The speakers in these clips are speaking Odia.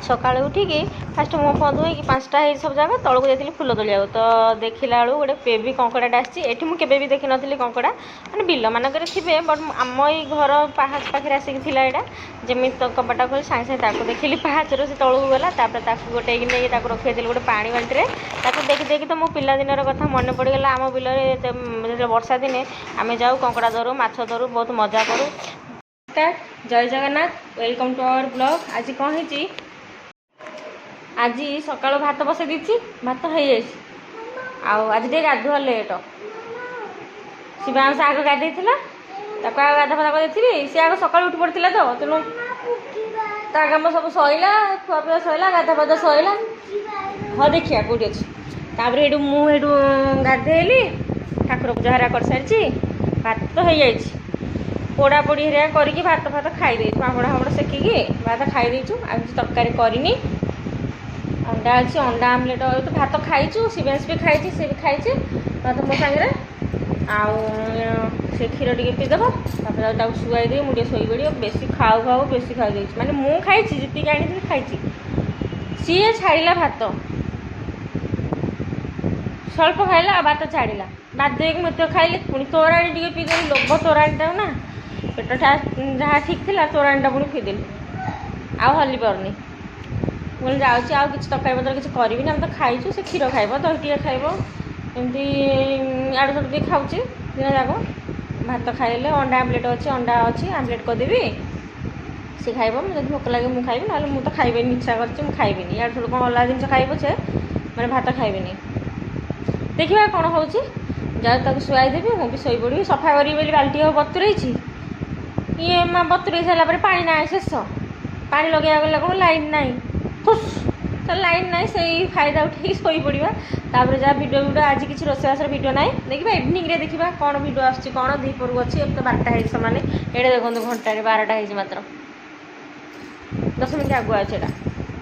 सकाळु उठिकी फास्ट मुँह फुँ धोईकी 5टा है सब जगह तौक जाती फुल तोलिया तो देखला बेलू गोटे बेबी कंकड़ाटे आसी मुझे भी देखी नी कंकड़ा मैंने बिल मानक थे बट आम ये घर पाहाच पाखे आसिक यहाँ जमी कपटा खोल सागे सागे देखिली पाहाचर से तौक गला गोटे नहीं रखी गोटे पानी बाल्टी देखी देखी तो मो पिला दिन कथा मन पड़गला आम बिल वर्षा दिने आम जाऊ कंकड़ा धरू माछ धरू बहुत मजा करूँ। जय Jagannath welcome to our blog. आज कौन है आज सकाल भात बसई दी भात हो आज टे गाधुआ लेट शिवांश आग गाधे आग गाधा फाधा कर सी आग सका उठी पड़ा तो तेणु ता कम सब सैला खुआ पिया सैला गाधा फाधा सैला हाँ देखिए कौटी अच्छी तापर ये मुझे गाधेली ठाकुर पूजा हरा कर सारी भात तो हो जाए पोड़ा पोड़ी हरिया करके भात फात खाई पापड़ फापड़ सेकिकी भात खाई देचु आज तरकारी करनी अंडा अच्छी अंडा आमलेट तो भात खाईचु शिवांश भी खाई सी भी खाई भात मो सागर से क्षीर टे पीदेव शुआई मुझे शोपड़ बेसी खाऊ खाऊ बेसी खाई माने मुझे खाई जी आनी खाई सी छाड़ा भात स्वल्प खाइला भात छाड़ा बाध्य मत खाइले पुणी तोराणी टे पीदेली लोभ तोराणीटा ना पेट जहाँ ठीक थी तोराणीटा पुणी पीदेली आउ हल्ली पारनी मुझे जाऊँगी आउ कि तरकारी पत्र किसी करी आम तो खाईचु से क्षीर खाइब दही टे खाइब एमती आड़ू साड़ू टे खाऊँ दिन जाक भात खाइले अंडा आमलेट अच्छी अंडा अच्छी आमलेट करदेवी सी खाइब मुझे भोक लगे मुझे खाइबी ना मुझे तो खाइबे इच्छा कर खाइबी आड़ू साड़ू कौन अलग जिन खाइब छे मैंने भात खाइबी देखा कौन हो जाऊ शुआईदेवी मुझे शोपड़ी सफा करी बाल्टी हो बतुरे ये बतुरे सारापर पा ना शेष पा लगे गला कौन लाइन ना खुश तो लाइन ना से फायदा उठे शोपड़ा तापर जहाँ भिडियो भिडियो आज किसी रोषेबासर भिडियो ना देखा इवनिंग देखा कौन भिडियो आसूँ कौन दीपर अच्छी तो 12टा है सामान ये देखो घंटे 12टा है मात्र 10 मिनट आगुआ अच्छे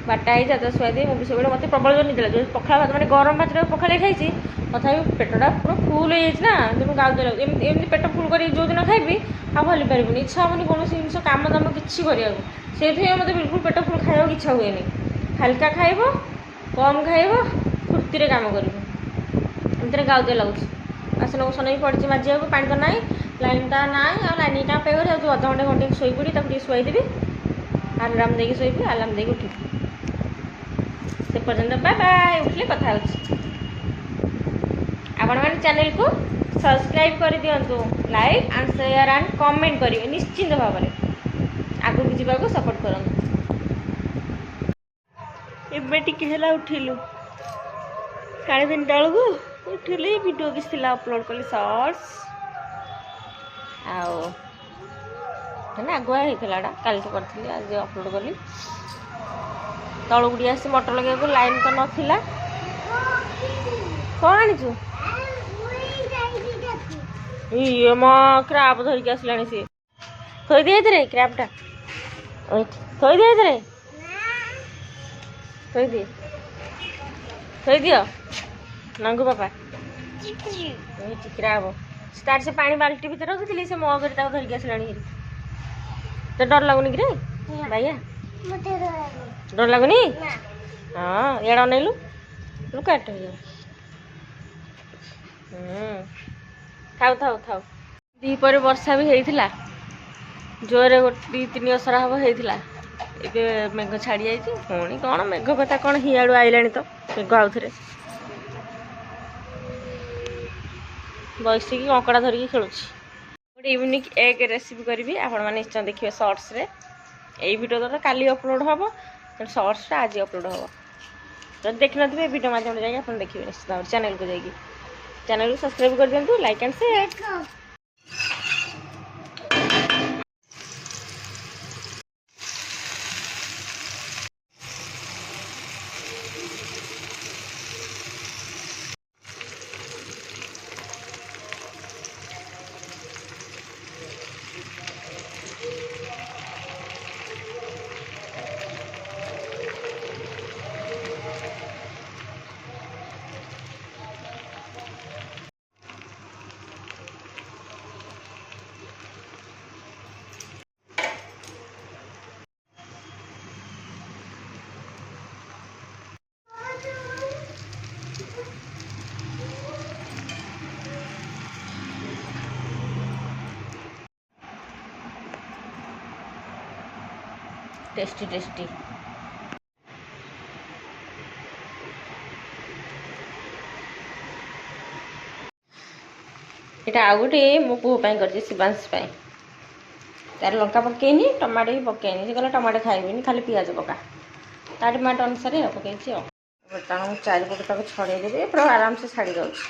12टा है तो शुआदी मुझे सब मत प्रबल जो निदे जो पखाड़ भात मैंने गरम भात पखाड़ी खाई तथा पेटा पूरा फुल हो जाए ना तेणु गाँव एमती पेट फुल कर जो दिन खाइबी आ भली पारे इच्छा होनी कौन जिन कम दाम किसी करा से मत बिल्कुल पेट फुल खावा इच्छा हुए हल्का खाइब कम खाइब फुर्ती काम कर गाँव लगुच बासन कुसन भी पड़ी माजिया पानी तो ना लाइनटा ना लाइन क्या पे जो अधघंटे घंटे शोपड़ी शुआईदेवी आलाम दे शोबी आलाम दे उठी से पर्यटन बाय बाय उठले कथा आपण मैंने चैनल को सब्सक्राइब कर दिंतु like and share and comment करेंगे निश्चिंत भाव में आगू की जावाक सपोर्ट करूँ। एबे टिके हला उठिलु 3:30 बेलू उठिली वीडियो किसी अपलोड कली शॉर्ट्स आओ आगुआ होता कल तो करी आज अपलोड कली तलू आसी मटर लगे लाइन तो नाला कौन आनीचु ये मो क्राब धरिक आसला सी थोई दिए क्राबटा थोई दिए थोई दियो नंगू पापा क्राब तार से पानी बाल्टी भर रखी से मग धरिक आसला तो डर लगुनि कि भैया डर लगुनि हाँ इे अनैलु लुकाट थाउ थाउ थाउ दीपर वर्षा भी होता जोरे 2-3 असरा हम होता ए मेघ छाड़ी जाइए पुणी कौन मेघ कथा कौन हियाड़ू आइला तो मेघ आउ थे बसिकी कंकड़ा धरिकी खेलुँ गोटे यूनिक एग रेसिपी करी आपण मैंने निश्चय देखिए शॉर्ट्स रे यही वीडियो तो काली अपलोड हम शॉर्ट्स आज अपलोड हम तो देखी नी वीडियो मध्यम जाइए देखिए निश्चित भाव चैनल को जाइए चैनल को सब्सक्राइब कर दिंतु like and share. Tasty tasty. এটা ଆଉ ଗୋଟେ ମୋ ପୁଅ ପାଇଁ କରିଛି ଶିବାଂଶ ପାଇଁ। ତାର ଲଙ୍କା ପକେଇନି ଟମାଟୋ ବି ପକେଇନି, ସେ କହିଲା ଟମାଟୋ ଖାଇବିନି ଖାଲି ପିଆଜ ପକା, ତା ଟମାଟୋ ଅନୁସାରେ ପକେଇଛି ଆଉ। ତେଣୁ ମୁଁ ଚାରିପଟେ ତାକୁ ଛଡ଼େଇଦେବି, ପୁରା ଆରାମସେ ଛାଡ଼ି ଯାଉଛି।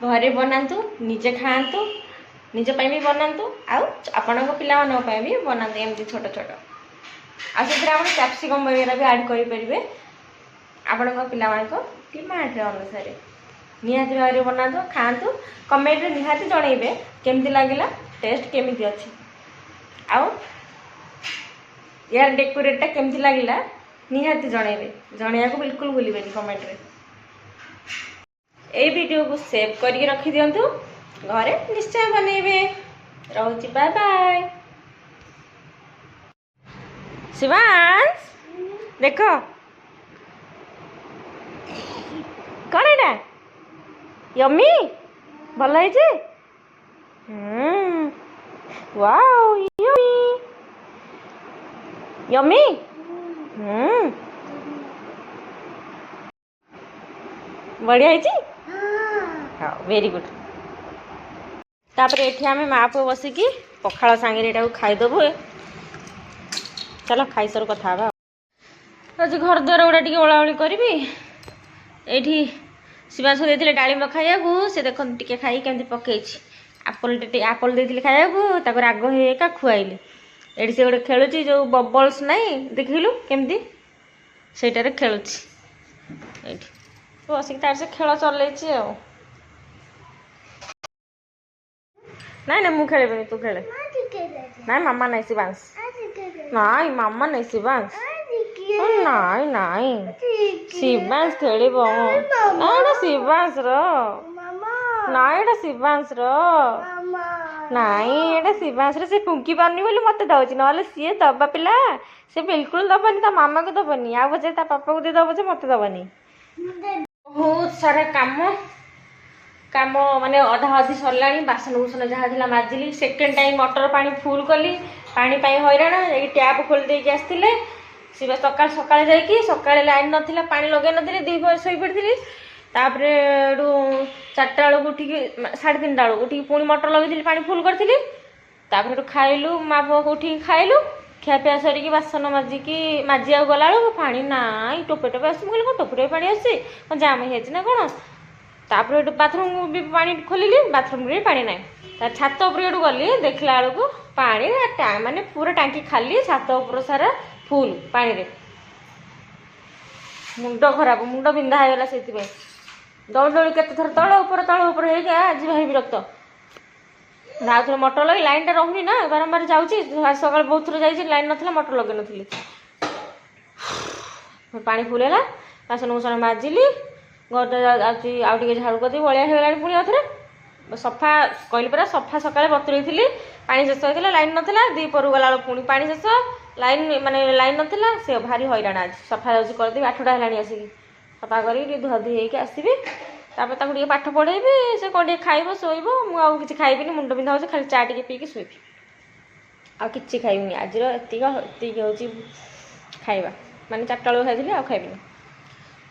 ଘରେ ବନାନ୍ତୁ, ନିଜେ ଖାଆନ୍ତୁ, ନିଜ ପାଇଁ ବି ବନାନ୍ତୁ, ଆଉ ଆପଣଙ୍କ ପିଲାମାନଙ୍କ ପାଇଁ ବି ବନାନ୍ତୁ ଏମିତି ଛୋଟ ଛୋଟ। ଆଉ ସେଥିରେ ଆପଣ କ୍ୟାପ୍ସିକମ୍ ବଗେରା ବି ଆଡ଼୍ କରିପାରିବେ ଆପଣଙ୍କ ପିଲାମାନଙ୍କ ଡିମାଣ୍ଡ ଅନୁସାରେ। ନିହାତି ଭାବରେ ବନାନ୍ତୁ, ଖାଆନ୍ତୁ, କମେଣ୍ଟରେ ନିହାତି ଜଣେଇବେ କେମିତି ଲାଗିଲା, ଟେଷ୍ଟ କେମିତି ଅଛି, ଆଉ ୟାର ଡେକୋରେଟ୍ଟା କେମିତି ଲାଗିଲା ନିହାତି ଜଣେଇବେ, ଜଣେଇବାକୁ ବିଲକୁଲ ଭୁଲିବେନି କମେଣ୍ଟରେ। এই ভিডিওକୁ ସେଭ୍ କରିକି ରଖିଦିଅନ୍ତୁ, ଘରେ ନିଶ୍ଚୟ ବନେଇବେ। ରହୁଛି, ବାଏ ବାଏ। ଶିବାଂଶ ଦେଖ କ'ଣ ଏଇଟା ୟମ୍ମି ଭଲ ହେଇଛି। Wow yummy yummy. ବଢ଼ିଆ ହେଇଛି। ହଁ ଭେରି ଗୁଡ୍। ତାପରେ ଏଠି ଆମେ ମା ପୁଅ ବସିକି ପଖାଳ ସାଙ୍ଗରେ ଏଟାକୁ ଖାଇଦେବୁ। ଚାଲ ଖାଇସାରୁ କଥା ହେବା। ଆଜି ଘର ଦ୍ୱାର ଗୁଡ଼ା ଟିକେ ଓଳାଓଳି କରିବି। ଏଇଠି ଶିବାଂଶ ଦେଇଥିଲେ ଡାଳିମ୍ବ ଖାଇବାକୁ, ସେ ଦେଖନ୍ତୁ ଟିକେ ଖାଇ କେମିତି ପକେଇଛି। ଆପଲ ଦେଇଥିଲି ଖାଇବାକୁ, ତାକୁ ରାଗ ହେଇକା ଖୁଆଇଲି। ଏଠି ସେ ଗୋଟେ ଖେଳୁଛି ଯେଉଁ ବବଲ୍ସ ନାହିଁ ଦେଖିଲୁ କେମିତି, ସେଇଟାରେ ଖେଳୁଛି। ଏଇଠି ବସିକି ତାର ସେ ଖେଳ ଚଲେଇଛି ଆଉ। ନାଇଁ ନାଇଁ ମୁଁ ଖେଳିବିନି, ତୁ ଖେଳେ। ନାଇଁ ମାମା ନାଇଁ ଶିବାଂଶ, ନାଇଁ ମାମା ନାଇଁ ଶିବାଂଶ, ନାଇଁ ନାଇଁ ଶିବାଂଶ ଖେଳିବ। ନା ଏଇଟା ଶିବାଂଶର, ନାଇଁ ଏଇଟା ଶିବାଂଶର, ନାଇଁ ଏଇଟା ଶିବାଂଶର। ସେ ଫୁଙ୍କି ପାରୁନି ବୋଲି ମତେ ଦଉଛି, ନହେଲେ ସିଏ ଦବା ପିଲା, ସେ ବିଲକୁଲ ଦବନି, ତା ମାମାକୁ ଦବନି, ଆଉ ପଛେ ତା ପାପାକୁ ଦେଇ ଦବ ଯେ ମତେ ଦବନି। ବହୁତ ସାରା କାମ ମାନେ ଅଧା ଅଧି ସରିଲାଣି। ବାସନ କୁସନ ଯାହା ଥିଲା ମାଜିଲି। ସେକେଣ୍ଡ ଟାଇମ୍ ମଟର ପାଣି ଫୁଲ୍ କଲି, ପାଣି ପାଇଁ ହଇରାଣ। ଏଇ ଟ୍ୟାପ୍ ଖୋଲି ଦେଇକି ଆସିଥିଲେ ସିଏ ସକାଳେ ଯାଇକି, ସକାଳେ ଲାଇନ୍ ନଥିଲା, ପାଣି ଲଗେଇ ନଥିଲି, ଦ୍ୱିପହରେ ଶୋଇପଡ଼ିଥିଲି। ତାପରେ ଏଠୁ 4ଟା ବେଳକୁ ଉଠିକି 3:30 ବେଳକୁ ଉଠିକି ପୁଣି ମଟର ଲଗେଇଥିଲି, ପାଣି ଫୁଲ୍ କରିଥିଲି। ତାପରେ ଏଠୁ ଖାଇଲୁ, ମା ପୁଅକୁ ଉଠିକି ଖାଇଲୁ। ଖିଆପିଆ ସରିକି ବାସନ ମାଜିବାକୁ ଗଲାବେଳକୁ ପାଣି ନାଇଁ, ଟୋପେ ଟୋପେ ଆସୁଛି। ମୁଁ କହିଲି କ'ଣ ଟୋପେ ଟୋପେ ପାଣି ଆସୁଛି, କ'ଣ ଜାମ୍ ହେଇଯାଇଛି ନା କ'ଣ। ତାପରେ ଏଠୁ ବାଥରୁମ୍ ବି ପାଣି ଖୋଲିଲି, ବାଥରୁମ୍ରେ ବି ପାଣି ନାହିଁ। ତା ଛାତ ଉପରେ ଏଠୁ ଗଲି, ଦେଖିଲା ବେଳକୁ ପାଣି ମାନେ ପୁରା ଟାଙ୍କି ଖାଲି, ଛାତ ଉପର ସାରା ଫୁଲ୍ ପାଣିରେ। ମୁଣ୍ଡ ଖରାପ, ମୁଣ୍ଡ ବିନ୍ଧା ହେଇଗଲା। ସେଇଥିପାଇଁ ଦୌଡ଼ି କେତେଥର ତଳ ଉପର ହେଇକି ଆଜି ଭାରି ବିରକ୍ତ। ଆଉ ଥରେ ମଟର ଲଗେଇ, ଲାଇନ୍ଟା ରହୁନି ନା, ବାରମ୍ବାର ଯାଉଛି। ସକାଳେ ବହୁତ ଥର ଯାଇଛି, ଲାଇନ୍ ନଥିଲା, ମଟର ଲଗେଇ ନଥିଲି। ପାଣି ଫୁଲ୍ ହେଲା, ବାସନ କୁସନ ମାଜିଲି, ଘରଟା ଯାଉଛି ଆଉ ଟିକେ ଝାଡ଼ୁ କରିଦେବି। ବଳିଆ ହେଇଗଲାଣି ପୁଣି ଆଉ ଥରେ ସଫା। କହିଲି ପରା ସଫା ସକାଳେ ବତୁରେଇଥିଲି, ପାଣି ଶେଷ ହେଇଥିଲା, ଲାଇନ୍ ନଥିଲା। ଦ୍ୱିପହରକୁ ଗଲାବେଳକୁ ପୁଣି ପାଣି ଶେଷ, ଲାଇନ୍ ନଥିଲା। ସେ ଭାରି ହଇରାଣ। ଆଜି ସଫା ଯାଉଛି କରିଦେବି, 8ଟା ହେଲାଣି ଆସିକି ସଫା କରିକି ଟିକେ ଧୁଆଧୁଇ ହେଇକି ଆସିବି। ତାପରେ ତାକୁ ଟିକେ ପାଠ ପଢ଼େଇବି, ସେ କ'ଣ ଟିକେ ଖାଇବ ଶୋଇବ। ମୁଁ ଆଉ କିଛି ଖାଇବିନି, ମୁଣ୍ଡ ବିନ୍ଧା ହେଉଛି, ଖାଲି ଚା ଟିକେ ପିଇକି ଶୋଇବି, ଆଉ କିଛି ଖାଇବିନି। ଆଜିର ଏତିକି ହେଉଛି ଖାଇବା, ମାନେ 4ଟା ବେଳକୁ ଖାଇଥିଲି, ଆଉ ଖାଇବିନି।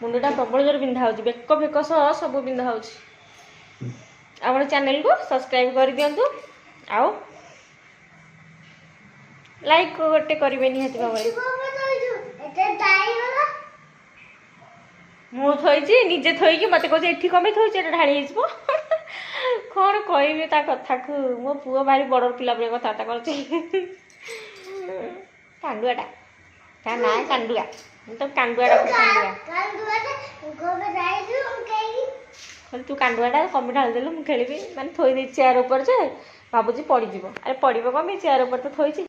ମୁଣ୍ଡଟା ପ୍ରବଳ ଜୋରେ ବିନ୍ଧା ହେଉଛି, ବେକ ଫେକ ସହ ସବୁ ବିନ୍ଧା ହେଉଛି। ଆପଣ ଚ୍ୟାନେଲକୁ ସବସ୍କ୍ରାଇବ୍ କରିଦିଅନ୍ତୁ, ଆଉ ଲାଇକ୍ ଗୋଟେ କରିବେ ନିହାତି ଭାବରେ। ମୁଁ ଥୋଇଛି, ନିଜେ ଥୋଇକି ମତେ କହୁଛି ଏଠି କ'ଣ ପାଇଁ ଥୋଇଛି, ଏଟା ଢାଳି ହେଇଯିବ। କ'ଣ କହିବି ତା କଥାକୁ। ମୋ ପୁଅ ଭାରି ବଡ଼ ପିଲା ଭଳି କଥାବାର୍ତ୍ତା କରୁଛି। କାଣ୍ଡୁଆଟା, ତା ନାଁ କାଣ୍ଡୁଆ। ମୁଁ ତ କାଣ୍ଡୁଆ ଡାକୁଛି, ତୁ କାଣ୍ଡୁଆଟା କମି ଢାଳିଦେଲୁ, ମୁଁ ଖେଳିବି। ମାନେ ଥୋଇ ଦେଇଛି ଚେୟାର ଉପରେ ଯେ ଭାବୁଛି ପଡ଼ିଯିବ। ଆରେ ପଡ଼ିବ କ'ଣ ପାଇଁ, ଚେୟାର ଉପରେ ତ ଥୋଇଛି।